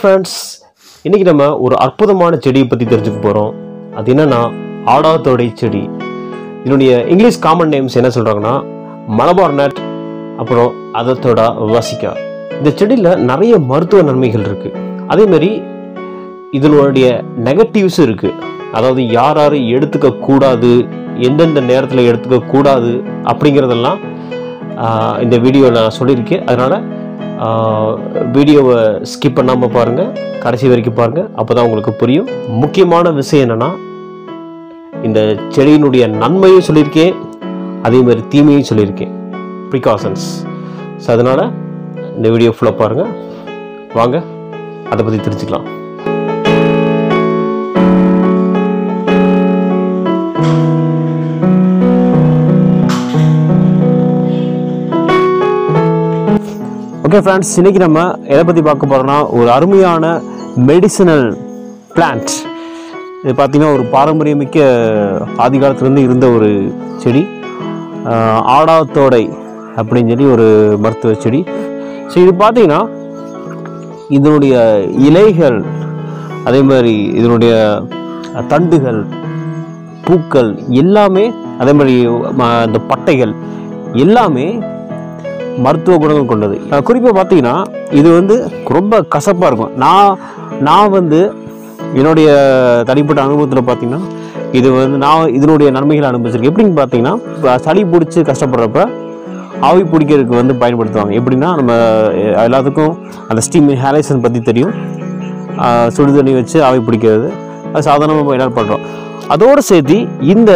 Friends, இன்றைக்கி நம்ம ஒரு அற்புதமான செடியை பற்றி தெரிஞ்சுக்க போகிறோம். அது என்னென்னா ஆடாத்தோடை செடி. இதனுடைய இங்கிலீஷ் காமன் நேம்ஸ் என்ன சொல்கிறாங்கன்னா மலபார் நட், அப்புறம் அதத்தோடா, வசிகா. இந்த செடியில் நிறைய மருத்துவ நன்மைகள் இருக்குது. அதேமாதிரி இதனுடைய நெகட்டிவ்ஸும் இருக்குது. அதாவது யார் யார் எடுத்துக்கக்கூடாது, எந்தெந்த நேரத்தில் எடுத்துக்கக்கூடாது அப்படிங்கிறதெல்லாம் இந்த வீடியோவில் நான் சொல்லியிருக்கேன். அதனால் வீடியோவை ஸ்கிப் பண்ணாமல் பாருங்கள், கடைசி வரைக்கும் பாருங்கள். அப்போ தான் உங்களுக்கு புரியும். முக்கியமான விஷயம் என்னென்னா, இந்த செடியினுடைய நன்மையும் சொல்லியிருக்கேன், அதே மாதிரி தீமையும் சொல்லியிருக்கேன், ப்ரிகாஷன்ஸ். ஸோ அதனால் இந்த வீடியோ ஃபுல்லாக பாருங்கள். வாங்க அதை பற்றி தெரிஞ்சுக்கலாம். ஓகே ஃப்ரெண்ட்ஸ், இன்றைக்கி நம்ம எதை பற்றி பார்க்க போகிறோன்னா ஒரு அருமையான மெடிசினல் பிளான்ட். இது பார்த்திங்கன்னா ஒரு பாரம்பரியமிக்க ஆதி காலத்துலேருந்து இருந்த ஒரு செடி, ஆடாத்தோடை அப்படின்னு சொல்லி ஒரு மருத்துவ செடி. ஸோ இது பார்த்திங்கன்னா இதனுடைய இலைகள், அதே மாதிரி இதனுடைய தண்டுகள், பூக்கள் எல்லாமே, அதே மாதிரி இந்த பட்டைகள் எல்லாமே மருத்துவ குணங்கள் கொண்டது. குறிப்பாக பார்த்தீங்கன்னா இது வந்து ரொம்ப கசப்பாக இருக்கும். நான் வந்து என்னுடைய தனிப்பட்ட அனுபவத்தில் பார்த்தீங்கன்னா இது வந்து நான் இதனுடைய நன்மைகளை அனுபவிச்சிருக்கேன். எப்படின்னு பார்த்தீங்கன்னா, சளி பிடிச்சி கஷ்டப்படுறப்ப ஆவி பிடிக்கிறதுக்கு வந்து பயன்படுத்துவாங்க. எப்படின்னா, நம்ம எல்லாத்துக்கும் அந்த ஸ்டீம் இன்ஹாலேஷன் பற்றி தெரியும். சுடு தண்ணி வச்சு ஆவி பிடிக்கிறது அது சாதாரணமாக எல்லாரும் பண்ணுறோம். அதோடு சேர்த்து இந்த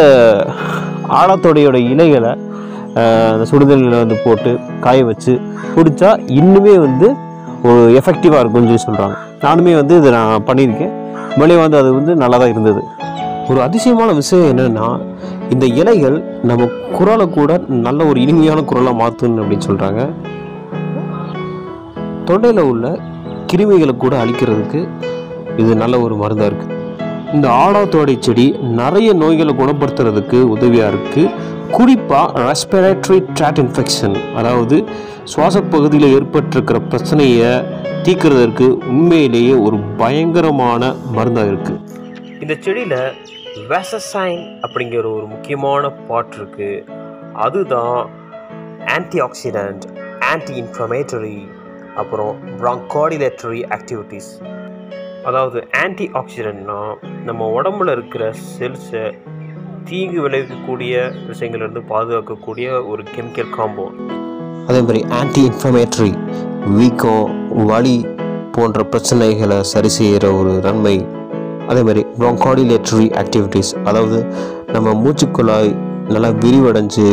ஆடாத்தோடையோட இலைகளை அந்த சுடுதண்ணியில் வந்து போட்டு காய வச்சு குடித்தா இன்னுமே வந்து ஒரு எஃபெக்டிவாக இருக்கும்னு சொல்லி சொல்கிறாங்க. நானுமே வந்து இதை நான் பண்ணியிருக்கேன். மேலே வந்து அது வந்து நல்லா தான் இருந்தது. ஒரு அதிசயமான விஷயம் என்னென்னா, இந்த இலைகள் நம்ம குரலை கூட நல்ல ஒரு இனிமையான குரலாக மாற்றணும் அப்படின்னு சொல்கிறாங்க. தொண்டையில் உள்ள கிருமிகளை கூட அழிக்கிறதுக்கு இது நல்ல ஒரு மருந்தாக இருக்குது. இந்த ஆடாத்தோடை செடி நிறைய நோய்களை குணப்படுத்துறதுக்கு உதவியாக இருக்குது. குறிப்பாக ரெஸ்பிரேட்டரி tract இன்ஃபெக்ஷன், அதாவது சுவாச பகுதியில் ஏற்பட்டிருக்கிற பிரச்சனையை தீர்க்கிறதுக்கு உண்மையிலேயே ஒரு பயங்கரமான மருந்தாக இருக்குது. இந்த செடியில் வேசசைன் அப்படிங்கிற ஒரு முக்கியமான பார்ட் இருக்குது. அதுதான் ஆன்டி ஆக்சிடென்ட், ஆன்டி இன்ஃப்ளமேட்டரி, அப்புறம் ப்ராங்கோடிலேட்டரி ஆக்டிவிட்டீஸ். அதாவது ஆன்டி ஆக்சிடென்ட்னா நம்ம உடம்புல இருக்கிற செல்ஸை தீங்கு விளைவிக்கக்கூடிய விஷயங்கள்லேருந்து பாதுகாக்கக்கூடிய ஒரு கெமிக்கல் காம்பவுண்ட். அதே மாதிரி ஆன்டி இன்ஃப்ளமேட்டரி, வீக்கம், வலி போன்ற பிரச்சனைகளை சரி செய்கிற ஒரு நன்மை. அதே மாதிரி ப்ராங்கோடிலேட்டரி ஆக்டிவிட்டீஸ், அதாவது நம்ம மூச்சுக்குழாய் நல்லா விரிவடைஞ்சு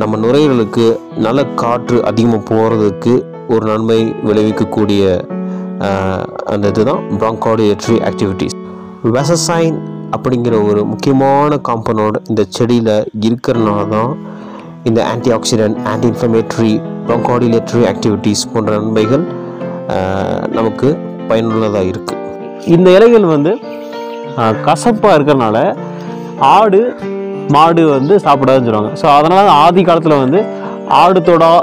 நம்ம நுரையீரலுக்கு நல்ல காற்று அதிகமாக போகிறதுக்கு ஒரு நன்மை விளைவிக்கக்கூடிய அந்த இதுதான் ப்ராங்கோடிலேட்டரி ஆக்டிவிட்டீஸ். வேசசைன் அப்படிங்கிற ஒரு முக்கியமான காம்பனோடு இந்த செடியில் இருக்கிறனால தான் இந்த antioxidant, anti inflammatory, bronchodilatory activities போன்ற நன்மைகள் நமக்கு பயனுள்ளதாக இருக்குது. இந்த இலைகள் வந்து கசப்பாக இருக்கிறனால ஆடு மாடு வந்து சாப்பிடாதுன்னு சொல்லுவாங்க. ஸோ அதனால் ஆதி காலத்தில் வந்து ஆடுத்தோடா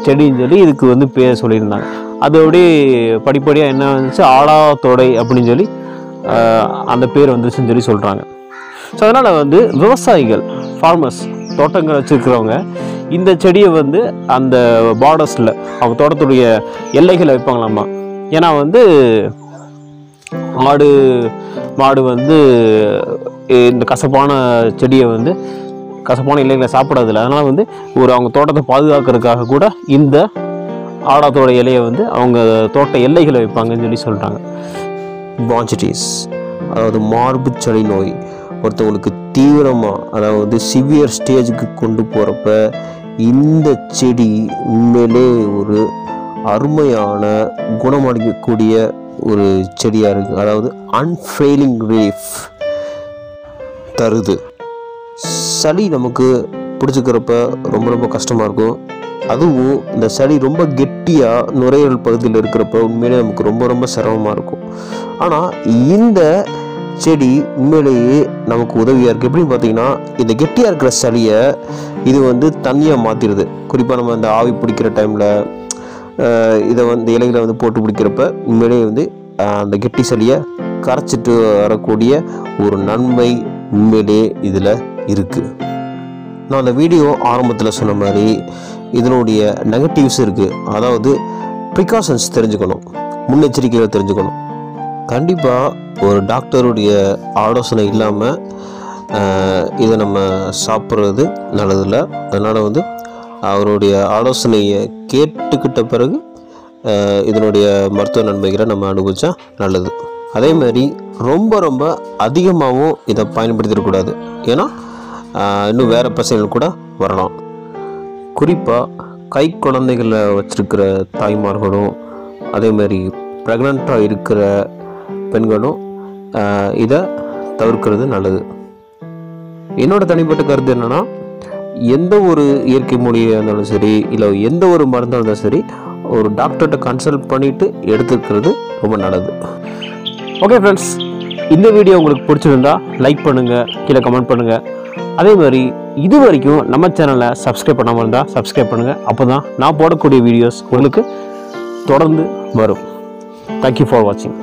செடின்னு சொல்லி இதுக்கு வந்து பேர் சொல்லியிருந்தாங்க. அது அப்படியே படிப்படியாக என்ன வந்துச்சு, ஆடாத்தோடை அப்படின்னு சொல்லி அந்த பேர் வந்துச்சுன்னு சொல்லி சொல்கிறாங்க. ஸோ அதனால் வந்து விவசாயிகள், ஃபார்மர்ஸ், தோட்டங்கள் வச்சுருக்கிறவங்க இந்த செடியை வந்து அந்த பார்டர்ஸில் அவங்க தோட்டத்துடைய எல்லைகளை வைப்பாங்களாமா. ஏன்னா வந்து ஆடு மாடு வந்து இந்த கசப்பான செடியை வந்து கசப்பான இலைகளை சாப்பிடாதில்ல. அதனால் வந்து அவங்க தோட்டத்தை பாதுகாக்கிறதுக்காக கூட இந்த ஆடாத்தோட இலையை வந்து அவங்க தோட்ட எல்லைகளை வைப்பாங்கன்னு சொல்லி சொல்கிறாங்க. பாஞ்சிட்டிஸ், அதாவது மார்பு சளி நோய் ஒருத்தவங்களுக்கு தீவிரமாக, அதாவது சிவியர் ஸ்டேஜுக்கு கொண்டு போகிறப்ப இந்த செடி உண்மையிலே ஒரு அருமையான குணமளிக்கக்கூடிய ஒரு செடியாக இருக்குது. அதாவது அன்ஃபெயிலிங் ரிலீஃப் தருது. சளி நமக்கு பிடிச்சிக்கிறப்ப ரொம்ப ரொம்ப கஷ்டமாக இருக்கும். அதுவும் இந்த சளி ரொம்ப கெட்டியாக நுரையீரல் பகுதியில் இருக்கிறப்ப உண்மையிலே நமக்கு ரொம்ப ரொம்ப சிரமமாக இருக்கும். ஆனால் இந்த செடி உண்மையிலேயே நமக்கு உதவியாக இருக்குது. எப்படின்னு பார்த்தீங்கன்னா, இந்த கெட்டியாக இருக்கிற சளியை இது வந்து தண்ணியாக மாற்றிடுது. குறிப்பாக நம்ம இந்த ஆவி பிடிக்கிற டைமில் இதை வந்து இலைகளை வந்து போட்டு பிடிக்கிறப்ப உண்மையிலேயே வந்து அந்த கெட்டி சளியை கரைச்சிட்டு வரக்கூடிய ஒரு நன்மை உண்மையிலேயே இதில் இருக்குது. நான் அந்த வீடியோ ஆரம்பத்தில் சொன்ன மாதிரி இதனுடைய நெகட்டிவ்ஸ் இருக்குது. அதாவது ப்ரிகாஷன்ஸ் தெரிஞ்சுக்கணும், முன்னெச்சரிக்கைகள் தெரிஞ்சுக்கணும். கண்டிப்பாக ஒரு டாக்டருடைய ஆலோசனை இல்லாமல் இதை நம்ம சாப்பிட்றது நல்லதில்லை. அதனால் வந்து அவருடைய ஆலோசனையை கேட்டுக்கிட்ட பிறகு இதனுடைய மருத்துவ நன்மைகளை நம்ம அனுபவிச்சா நல்லது. அதே மாதிரி ரொம்ப ரொம்ப அதிகமாகவும் இதை பயன்படுத்திடக்கூடாது. ஏன்னா இன்னும் வேறு பிரச்சனைகள் கூட வரலாம். குறிப்பாக கை குழந்தைகளை வச்சுருக்கிற தாய்மார்களும் அதே மாதிரி ப்ரெக்னெண்ட்டாக இருக்கிற பெண்களும் இதை தவிர்க்கிறது நல்லது. என்னோட தனிப்பட்ட கருத்து என்னென்னா, எந்த ஒரு இயற்கை மூலிகையாக இருந்தாலும் சரி, இல்லை எந்த ஒரு மருந்தாக இருந்தாலும் சரி, ஒரு டாக்டர்கிட்ட கன்சல்ட் பண்ணிவிட்டு எடுத்துக்கிறது ரொம்ப நல்லது. ஓகே ஃப்ரெண்ட்ஸ், இந்த வீடியோ உங்களுக்கு பிடிச்சிருந்தா லைக் பண்ணுங்கள், கீழே கமெண்ட் பண்ணுங்கள். அதே மாதிரி இது வரைக்கும் நம்ம சேனலை சப்ஸ்கிரைப் பண்ணாமல் இருந்தால் சப்ஸ்கிரைப் பண்ணுங்கள். அப்போ தான் நான் போடக்கூடிய வீடியோஸ் உங்களுக்கு தொடர்ந்து வரும். தேங்க்யூ ஃபார் வாட்சிங்.